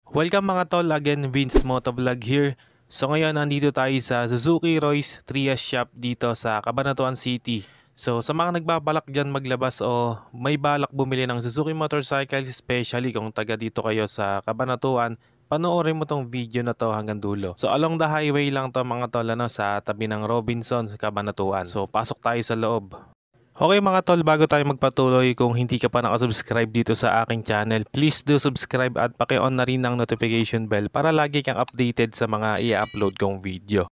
Welcome mga tol, again Vince Motovlog here. So ngayon nandito tayo sa Suzuki Royce Trias Shop dito sa Cabanatuan City. So sa mga nagbabalak dyan maglabas o may balak bumili ng Suzuki motorcycles, especially kung taga dito kayo sa Cabanatuan, panoorin mo tong video na to hanggang dulo. So along the highway lang to mga tol, sa tabi ng Robinson sa Cabanatuan. So pasok tayo sa loob. Okay mga tol, bago tayo magpatuloy, kung hindi ka pa nakasubscribe dito sa aking channel, please do subscribe at paki-on na rin ang notification bell para lagi kang updated sa mga i-upload kong video.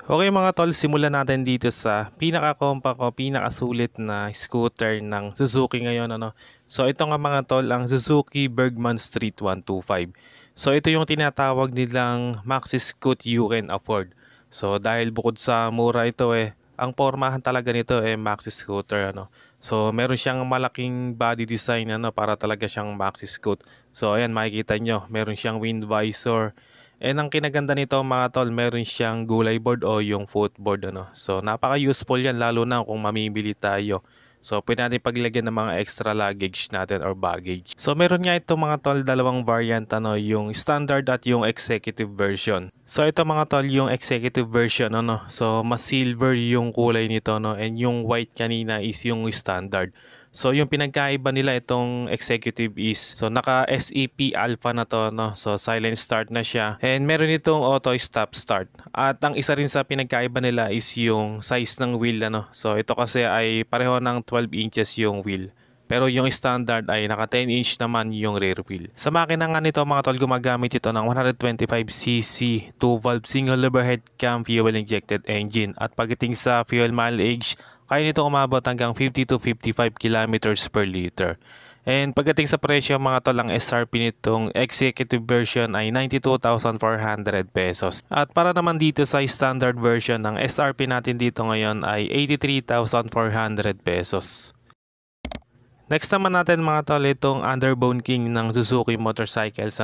Okay mga tol, simulan natin dito sa pinaka-compact o pinakasulit na scooter ng Suzuki ngayon. So ito nga mga tol, ang Suzuki Bergman Street 125. So ito yung tinatawag nilang maxi scoot you can afford. So dahil bukod sa mura ito ang pormahan talaga nito maxi scooter. So meron siyang malaking body design para talaga siyang maxi scoot. So ayan, makikita nyo, meron siyang wind visor. And ang kinaganda nito mga tol, meron siyang gulay board o yung footboard. So napaka-useful yan lalo na kung mamimili tayo. So pwede natin paglagyan ng mga extra luggage natin or baggage. So meron nga ito mga tol, dalawang variant, yung standard at yung executive version. So ito mga tol, yung executive version, so mas silver yung kulay nito, and yung white kanina is yung standard. So yung pinagkaiba nila itong executive is, so naka SEP Alpha na to, so silent start na siya, and meron itong auto stop start. At ang isa rin sa pinagkaiba nila is yung size ng wheel, so ito kasi ay pareho ng 12 inches yung wheel. Pero yung standard ay naka 10 inch naman yung rear wheel. Sa makina nga nito mga tol, gumagamit ito ng 125cc 2-valve single overhead cam fuel injected engine. At pagdating sa fuel mileage, kaya nito umabot hanggang 50 to 55 kilometers per liter. And pagdating sa presyo mga tol, ang SRP nitong executive version ay 92,400 pesos. At para naman dito sa standard version, ang SRP natin dito ngayon ay 83,400 pesos. Next naman natin mga tol, itong Underbone King ng Suzuki Motorcycles.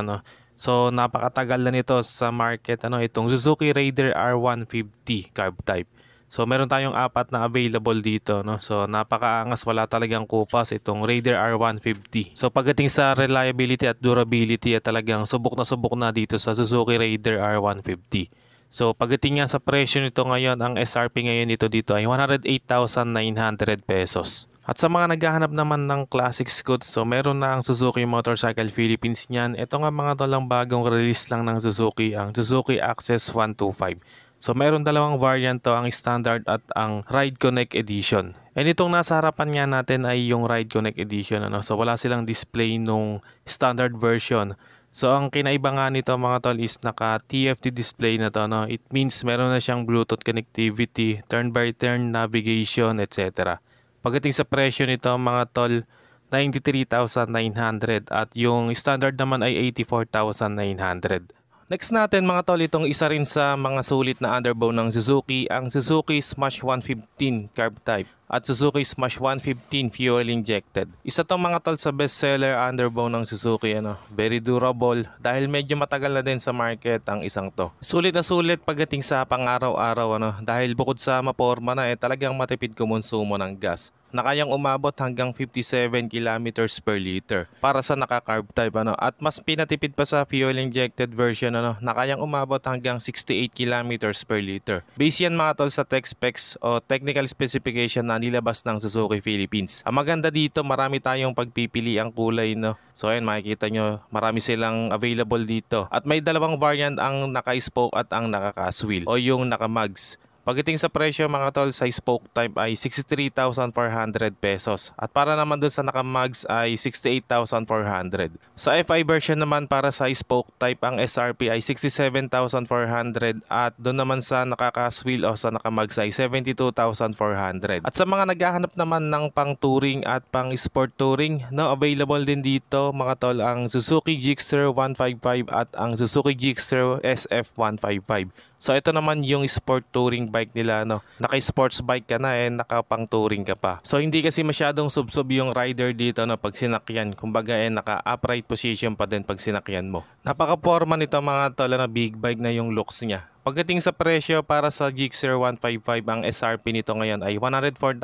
So napakatagal na nito sa market, itong Suzuki Raider R150 carb type. So meron tayong apat na available dito, so napakaangas, wala talagang kupas itong Raider R150. So pagdating sa reliability at durability, talagang subok na dito sa Suzuki Raider R150. So pagdating nga sa presyo nito ngayon, ang SRP ngayon dito ay 108,900 pesos. At sa mga naghahanap naman ng classic scoot, so meron na ang Suzuki Motorcycle Philippines niyan. Ito nga mga tolang bagong release lang ng Suzuki, ang Suzuki Access 125. So meron dalawang variant to, ang standard at ang Ride Connect Edition. And itong nasa harapan nga natin ay yung Ride Connect Edition. So wala silang display nung standard version. So ang kinaiba nga nito mga tol is naka TFT display na to. It means meron na siyang Bluetooth connectivity, turn by turn navigation, etc. Pagdating sa presyo nito mga tol, 93,900 at yung standard naman ay 84,900. Next natin mga tol, itong isa rin sa mga sulit na underbone ng Suzuki, ang Suzuki Smash 115 carb type at Suzuki Smash 115 fuel injected. Isa tong mga tol sa bestseller underbone ng Suzuki, very durable dahil medyo matagal na din sa market ang isang to. Sulit na sulit pagdating sa pang-araw-araw, dahil bukod sa maporma na talagang matipid kumonsumo ng gas. Nakayang umabot hanggang 57 kilometers per liter para sa naka-carb type, at mas pinatipid pa sa fuel injected version, nakayang umabot hanggang 68 kilometers per liter. Base yan mga tol sa tech specs o technical specification na nilabas ng Suzuki Philippines. Ang maganda dito, marami tayong pagpipili ang kulay, So ayan, makikita nyo, marami silang available dito. At may dalawang variant, ang naka-spoke at ang naka-cast-wheel o yung naka-mugs. Pagdating sa presyo mga tol, sa spoke type ay 63,400 pesos. At para naman dun sa naka-mugs ay 68,400. Sa FI version naman para sa spoke type, ang SRP ay 67,400 at doon naman sa nakaka-wheel o sa naka-mugs ay 72,400. At sa mga naghahanap naman ng pang touring at pang sport touring, available din dito mga tol ang Suzuki Gixxer 155 at ang Suzuki Gixxer SF 155. So ito naman yung sport touring bike nila, naka-sports bike ka na naka-pang touring ka pa. So hindi kasi masyadong subsob yung rider dito pag sinakyan. Kumbaga naka-upright position pa din pag sinakyan mo. Napaka-forma nito mga tol, big bike na yung looks niya. Pagdating sa presyo para sa Gixxer 155, ang SRP nito ngayon ay 104,900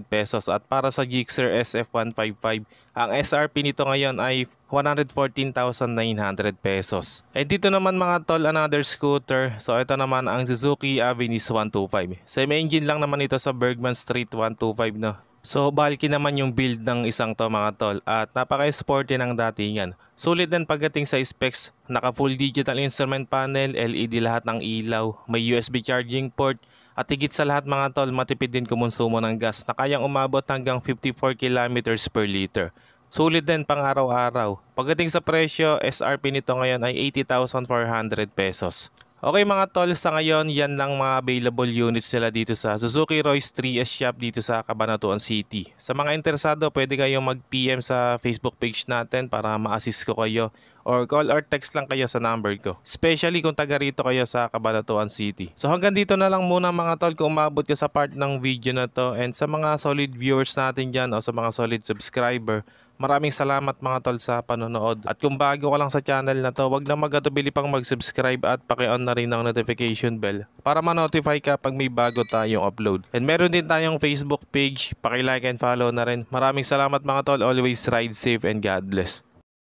pesos at para sa Gixxer SF 155, ang SRP nito ngayon ay 114,900 pesos. And dito naman mga tol, another scooter. So ito naman ang Suzuki Avinis 125. Semi-engine lang naman ito sa Bergman Street 125 no. So bulky naman yung build ng isang to mga tol at napaka-sporty ng datingan. Sulit din pagdating sa specs, naka full digital instrument panel, LED lahat ng ilaw, may USB charging port at higit sa lahat mga tol matipid din kumonsumo ng gas na kayang umabot hanggang 54 kilometers per liter. Sulit din pang araw-araw. Pagdating sa presyo, SRP nito ngayon ay 80,400 pesos. Okay mga tol, sa ngayon yan lang mga available units nila dito sa Suzuki Royce 3S Shop dito sa Cabanatuan City. Sa mga interesado, pwede kayong mag-PM sa Facebook page natin para ma-assist ko kayo or call or text lang kayo sa number ko. Especially kung taga rito kayo sa Cabanatuan City. So hanggang dito na lang muna mga tol kung umabot ka sa part ng video na to, and sa mga solid viewers natin dyan o sa mga solid subscriber, maraming salamat mga tol sa panonood. At kung bago ka lang sa channel na to, wag lang mag-atubili pang mag-subscribe at paki-on na rin ang notification bell para ma-notify ka pag may bago tayong upload. And meron din tayong Facebook page, paki-like and follow na rin. Maraming salamat mga tol, always ride safe and God bless.